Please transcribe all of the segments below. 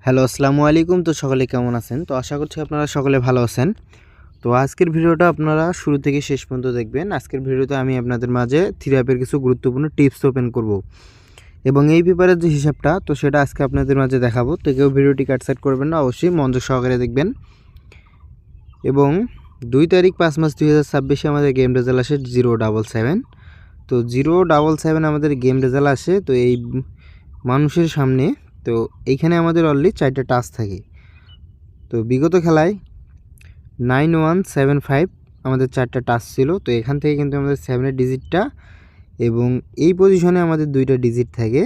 Hello, আসসালামু আলাইকুম। তো সকলে কেমন আছেন? তো আশা করছি আপনারা সকলে ভালো আছেন। তো আজকের ভিডিওটা আপনারা শুরু থেকে শেষ পর্যন্ত দেখবেন। আজকের ভিডিওতে আমি আপনাদের মাঝে থ্রি অ্যাপের কিছু গুরুত্বপূর্ণ টিপস ওপেন করব এবং এই পেপারের যে হিসাবটা তো সেটা আজকে আপনাদের মাঝে দেখাবো। তো কেউ ভিডিওটি কাটসাইড করবেন না, অবশ্যই মনোযোগ সহকারে দেখবেন। এবং 2 তারিখ 5 মাস 2026 আমাদের গেম রেজাল্ট আসে 077। তো 077 আমাদের গেম রেজাল্ট আসে। তো এই মানুষের সামনে তো এইখানে আমাদের অলরেডি 4টা টাচ থাকে। তো বিগত খেলায় 9175 আমাদের 4টা টাচ ছিল। তো এখান থেকে কিন্তু আমাদের 7-এর ডিজিটটা এবং এই পজিশনে আমাদের 2টা ডিজিট থাকে।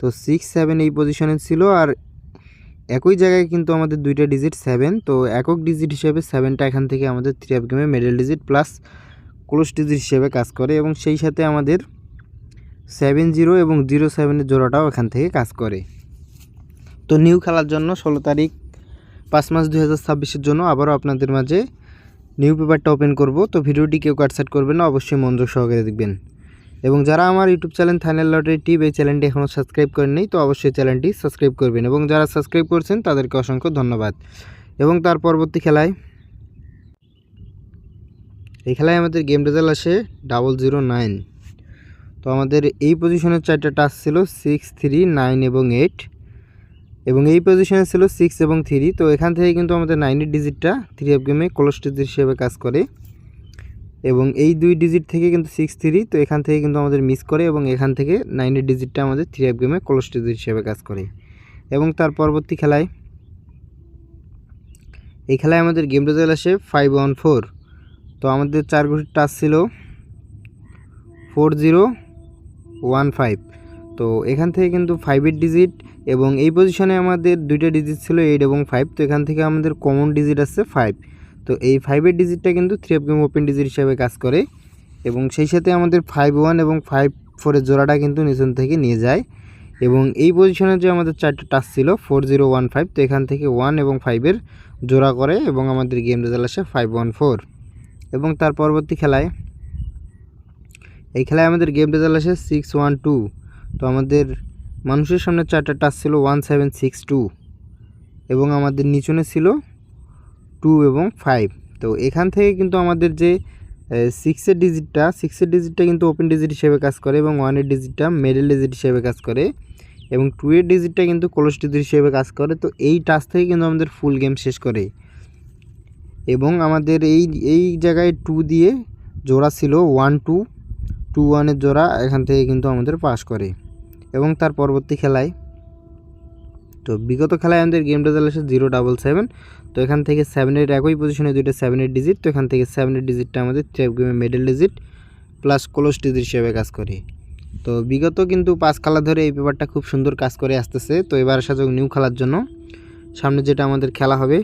তো 6-7 এই পজিশনে ছিল, আর একই জায়গায় কিন্তু আমাদের 2টা ডিজিট 7। তো একক ডিজিট হিসেবে 7টা এখান থেকে আমাদের থ্রি অ্যাপ গেমে middle digit plus close digit হিসেবে কাজ করে এবং সেই সাথে আমাদের 70 এবং 07-এর জোড়াটাও এখান থেকে কাজ করে। তো নিউ খেলার জন্য 16 তারিখ 5 মাস 2026-এর জন্য আবারও আপনাদের মাঝে নিউ পেপারটা ওপেন করব। তো ভিডিওটি কেউ কাটসাইড করবেন না, অবশ্যই মনোযোগ সহকারে দেখবেন। এবং যারা আমার ইউটিউব চ্যানেল থাইল্যান্ড লটারি টিপ এই চ্যানেলটি এখনও সাবস্ক্রাইব করেননি তো অবশ্যই চ্যানেলটি সাবস্ক্রাইব করবেন, এবং যারা সাবস্ক্রাইব করছেন তাদেরকে অসংখ্য ধন্যবাদ। এবং তার পরবর্তী খেলায় এই খেলায় আমাদের গেম রেজাল্ট আসে 009। তো আমাদের এই পজিশনের 4টা টাচ ছিল 6, 3, 9 এবং 8, এবং এই পজিশনে ছিল 6 এবং 3। তো এখান থেকে কিন্তু আমাদের 9-এর ডিজিটটা থ্রি অ্যাপ গেমে ক্লোজ ডিজিট হিসেবে কাজ করে এবং এই 2 ডিজিট থেকে কিন্তু 6, 3। তো এখান থেকে কিন্তু আমাদের মিস করে এবং এখান থেকে 9-এর ডিজিটটা আমাদের থ্রি অ্যাপ গেমে ক্লোজ ডিজিট হিসেবে কাজ করে। এবং তার পরবর্তী খেলায় এই খেলায় আমাদের গেম রেজাল্ট আসে 514। তো আমাদের 4 ঘড়ির টাচ ছিল 4015। তো এখান থেকে কিন্তু 5-এর ডিজিট এবং এই পজিশনে আমাদের 2টা ডিজিট ছিল 8 এবং 5। তো এখান থেকে আমাদের কমন ডিজিট আসছে 5। তো এই 5-এর ডিজিটটা কিন্তু three app game open digit হিসেবে কাজ করে এবং সেই সাথে আমাদের 51 এবং 54-এর জোড়াটা কিন্তু নিচন থেকে নিয়ে যায়। এবং এই পজিশনে যে আমাদের 4টা টাচ ছিল 4015। তো এখান থেকে 1 এবং 5-এর জোড়া করে এবং আমাদের গেম রেজাল্ট আসে 514। এবং তার পরবর্তী খেলায় এই খেলায় আমাদের গেম রেজাল্ট আসে 612। তো আমাদের মানুষের সামনে 4টা টাচ ছিল 1762 এবং আমাদের নিচনে ছিল 2 এবং 5। তো এখান থেকে কিন্তু আমাদের যে 6-এর ডিজিটটা কিন্তু ওপেন ডিজিট হিসেবে কাজ করে এবং 1-এর ডিজিটটা মিডল ডিজিট হিসেবে কাজ করে এবং 2-এর ডিজিটটা কিন্তু ক্লোজ ডিজিট হিসেবে কাজ করে। তো এই টাচ থেকে কিন্তু আমাদের ফুল গেম শেষ করে এবং আমাদের এই জায়গায় 2 দিয়ে জোড়া ছিল 1-2-2-1-এর জোড়া এখান থেকে কিন্তু আমাদের পাস করে। এবং তার পরবর্তী খেলায় তো বিগত খেলায় আমাদের গেম রেজাল্ট আসে 077। তো এখান থেকে 7-এর একই পজিশনে 2টা 7-এর ডিজিট। তো এখান থেকে 7-এর ডিজিটটা আমাদের থ্রি অ্যাপ গেমের middle digit plus close digit হিসেবে কাজ করে। তো বিগত কিন্তু 5 খেলা ধরে এই পেপারটা খুব সুন্দর কাজ করে আসতেছে। তো এবার আসা যাক নিউ খেলার জন্য। সামনে যেটা আমাদের খেলা হবে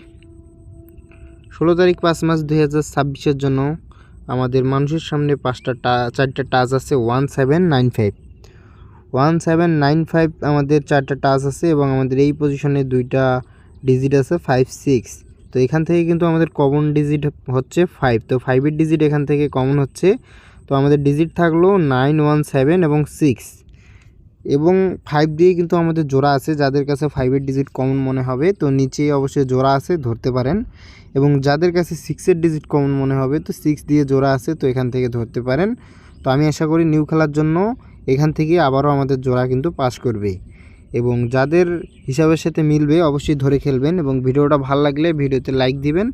16 তারিখ 5 মাস 2026-এর জন্য আমাদের মানুষের সামনে 4টা টাচ আছে 1795 আমাদের 4টা টাচ আছে এবং আমাদের এই পজিশনে 2টা ডিজিট আছে 56। তো এখান থেকে কিন্তু আমাদের কমন ডিজিট হচ্ছে 5। তো 5-এর ডিজিট এখান থেকে কমন হচ্ছে। তো আমাদের ডিজিট থাকলো 917 এবং 6 এবং 5 দিয়ে কিন্তু আমাদের জোড়া আছে। যাদের কাছে 5-এর ডিজিট কমন মনে হবে তো নিচে অবশ্যই জোড়া আছে, ধরতে পারেন। এবং যাদের কাছে 6-এর ডিজিট কমন মনে হবে তো 6 দিয়ে জোড়া আছে, তো এখান থেকে ধরতে পারেন। তো আমি আশা করি নিউ খেলার জন্য এখান থেকে আবারও আমাদের জোড়া কিন্তু পাস করবে এবং যাদের হিসাবের সাথে মিলবে অবশ্যই ধরে খেলবেন। এবং ভিডিওটা ভালো লাগলে ভিডিওতে লাইক দিবেন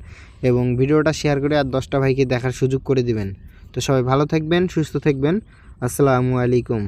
এবং ভিডিওটা শেয়ার করে আর 10টা ভাইকে দেখার সুযোগ করে দিবেন। তো সবাই ভালো থাকবেন, সুস্থ থাকবেন। আসসালামু আলাইকুম।